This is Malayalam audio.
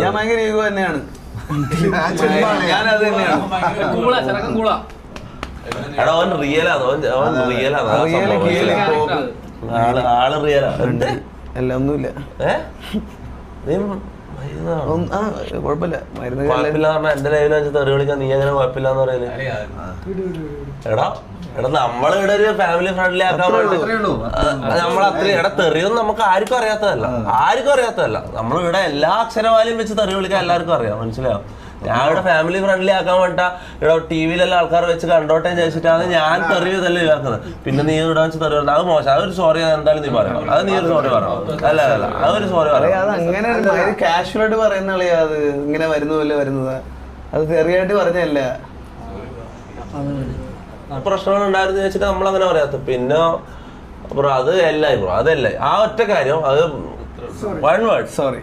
ഞാൻ ഭയങ്കര ഈഗോ തന്നെയാണ്. ഞാനത് തന്നെയാണ്. എടാ ഓൻ റിയലാണ്, ഓൻ റിയലാണ്, ആള് റിയലാണ്. അല്ല ഒന്നുമില്ല, കുഴപ്പമില്ല. കുഴപ്പമില്ല പറഞ്ഞാൽ എന്റെ ലൈവിൽ വെച്ച് തെറി വിളിക്കാൻ നീ അങ്ങനെ കുഴപ്പമില്ലാന്ന് പറയല്. എടാ നമ്മളിവിടെ ഒരു ഫാമിലി ഫ്രണ്ട്ലി ആക്കാൻ വേണ്ടി നമ്മളത്രയും എടാ തെറിയൊന്നും നമുക്ക് ആർക്കും അറിയാത്തതല്ല. നമ്മളിവിടെ എല്ലാ അക്ഷരവാലിയും വെച്ച് തെറി വിളിക്കാൻ എല്ലാവർക്കും അറിയാം, മനസ്സിലാവും. ഞാൻ ഇവിടെ ഫാമിലി ഫ്രണ്ട്ലി ആക്കാൻ വേണ്ട ഇവിടെ ടിവിയിലെല്ലാം ആൾക്കാർ വെച്ച് കണ്ടോട്ടെ ചോദിച്ചിട്ടാണ് ഞാൻ തെറി ഇതല്ലേ ഒഴിവാക്കുന്നത്. പിന്നെ നീ ഇവിടെ വെച്ച് തെറി അത് മോശം, അതൊരു സോറി എന്തായാലും നീ പറയണം. അത് നീ ഒരു സോറി പറയണം. അല്ല അതൊരു സോറി പറയാം. അത് അങ്ങനെ കാഷ്വൽ ആയിട്ട് പറയുന്ന കളിയാ. അത് ഇങ്ങനെ വരുന്നതല്ലേ വരുന്നത്, അത് തെറിയായിട്ട് പറഞ്ഞല്ല. പ്രശ്നങ്ങൾ ഉണ്ടായിരുന്നു ചോദിച്ചിട്ട് നമ്മളങ്ങനെ പറയാത്ത. പിന്നെ ബ്രോ അത് അല്ല ബ്രോ, അതല്ല ആ ഒറ്റ കാര്യം. അത് വൺ വേർഡ് സോറി.